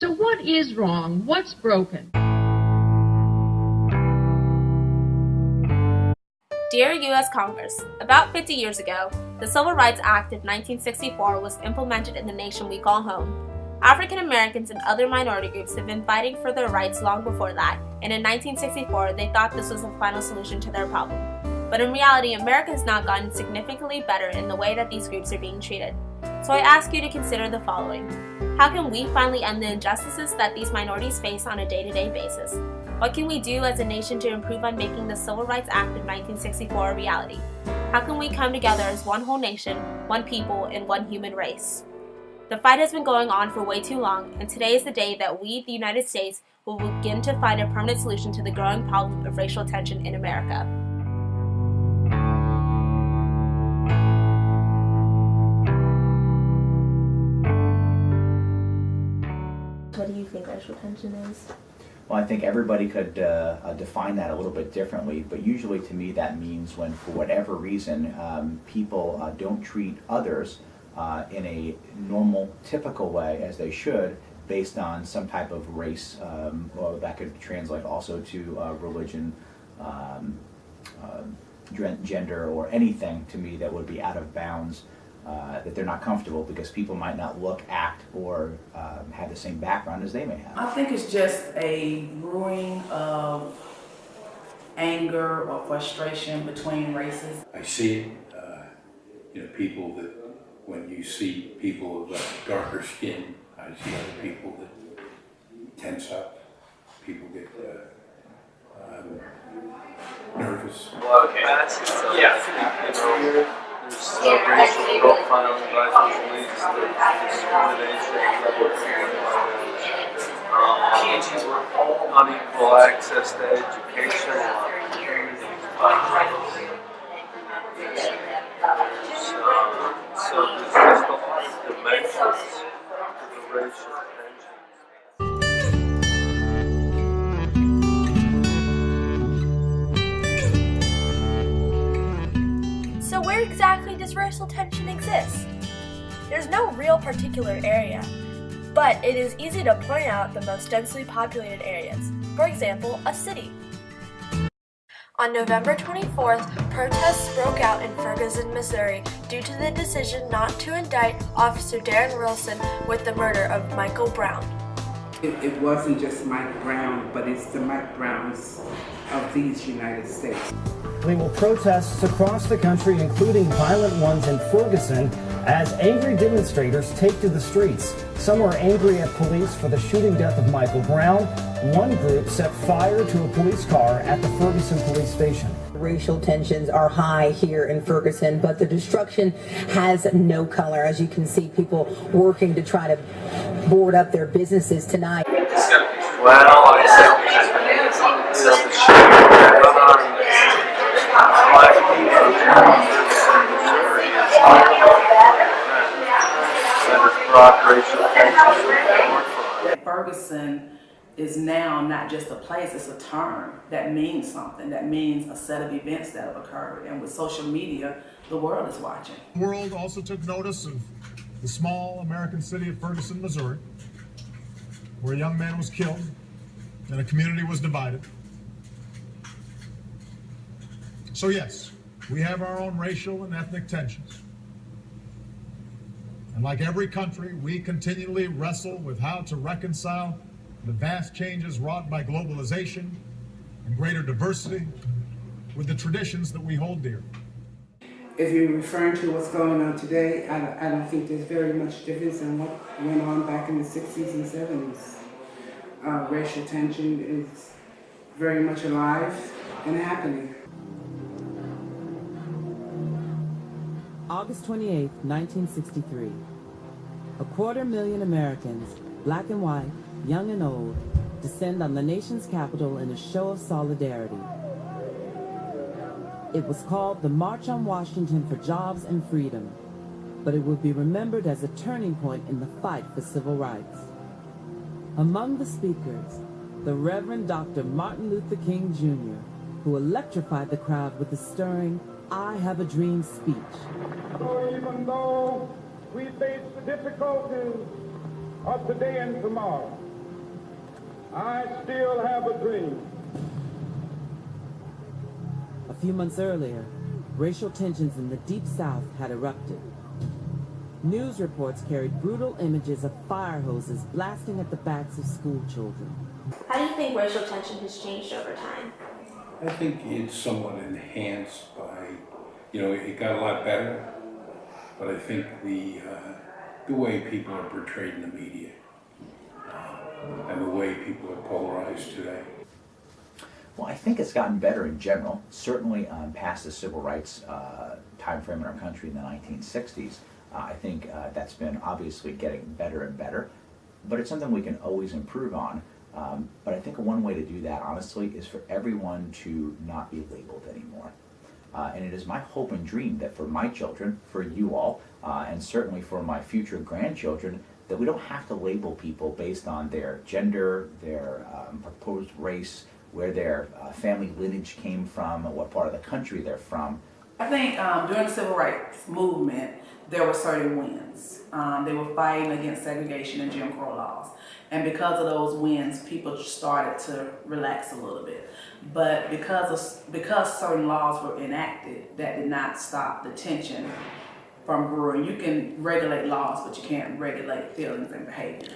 So what is wrong? What's broken? Dear U.S. Congress, about 50 years ago, the Civil Rights Act of 1964 was implemented in the nation we call home. African Americans and other minority groups have been fighting for their rights long before that, and in 1964 they thought this was the final solution to their problem. But in reality, America has not gotten significantly better in the way that these groups are being treated. So I ask you to consider the following. How can we finally end the injustices that these minorities face on a day-to-day basis? What can we do as a nation to improve on making the Civil Rights Act of 1964 a reality? How can we come together as one whole nation, one people, and one human race? The fight has been going on for way too long, and today is the day that we, the United States, will begin to find a permanent solution to the growing problem of racial tension in America. What do you think racial tension is? Well, I think everybody could define that a little bit differently, but usually to me that means when, for whatever reason, people don't treat others in a normal, typical way as they should, based on some type of race, or that could translate also to religion, gender, or anything to me that would be out of bounds. That they're not comfortable because people might not look, act, or have the same background as they may have. I think it's just a brewing of anger or frustration between races. I see it, people that, when you see people of darker skin, I see other people that tense up, people get nervous. Well, okay. Yeah. There's racial profiling, racial beliefs, discrimination, unequal access to education, so there's just a lot of dimensions to the racial So where exactly does racial tension exist? There's no real particular area, but it is easy to point out the most densely populated areas. For example, a city. On November 24th, protests broke out in Ferguson, Missouri due to the decision not to indict Officer Darren Wilson with the murder of Michael Brown. It wasn't just Mike Brown, but it's the Mike Browns of these United States. We will protests across the country, including violent ones in Ferguson, as angry demonstrators take to the streets. Some are angry at police for the shooting death of Michael Brown. One group set fire to a police car at the Ferguson police station. Racial tensions are high here in Ferguson, but the destruction has no color. As you can see, people working to try to board up their businesses tonight. Well, I said, the shooting that on black people that has brought racial tension. Ferguson is now not just a place, it's a term that means something, that means a set of events that have occurred. And with social media, the world is watching. The world also took notice of the small American city of Ferguson, Missouri, where a young man was killed and a community was divided. So yes, we have our own racial and ethnic tensions. And like every country, we continually wrestle with how to reconcile the vast changes wrought by globalization and greater diversity with the traditions that we hold dear. If you're referring to what's going on today, I don't think there's very much difference in what went on back in the 60s and 70s. Racial tension is very much alive and happening. August 28, 1963. 250,000 Americans, black and white, young and old, descend on the nation's capital in a show of solidarity. It was called the March on Washington for Jobs and Freedom, but it will be remembered as a turning point in the fight for civil rights. Among the speakers, the Reverend Dr. Martin Luther King Jr., who electrified the crowd with the stirring "I Have a Dream" speech. Even though we face the difficulties of today and tomorrow, I still have a dream. A few months earlier, racial tensions in the Deep South had erupted. News reports carried brutal images of fire hoses blasting at the backs of school children. How do you think racial tension has changed over time? I think it's somewhat enhanced by, it got a lot better, but I think the way people are portrayed in the media and the way people are polarized today. Well, I think it's gotten better in general, certainly past the civil rights time frame in our country in the 1960s. I think that's been obviously getting better and better, but it's something we can always improve on. But I think one way to do that, honestly, is for everyone to not be labeled anymore. And it is my hope and dream that for my children, for you all, and certainly for my future grandchildren, that we don't have to label people based on their gender, their proposed race, where their family lineage came from, what part of the country they're from. I think during the civil rights movement, there were certain wins. They were fighting against segregation and Jim Crow laws. And because of those wins, people started to relax a little bit. But because certain laws were enacted, that did not stop the tension from brewing. You can regulate laws, but you can't regulate feelings and behavior.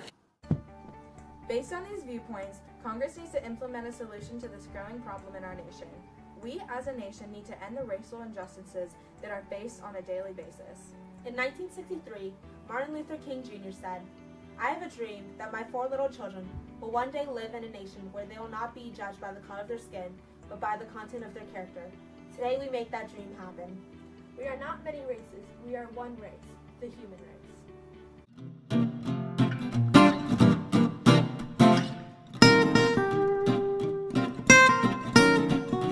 Based on these viewpoints, Congress needs to implement a solution to this growing problem in our nation. We as a nation need to end the racial injustices that are faced on a daily basis. In 1963, Martin Luther King Jr. said, "I have a dream that my 4 little children will one day live in a nation where they will not be judged by the color of their skin, but by the content of their character." Today we make that dream happen. We are not many races, we are one race, the human race.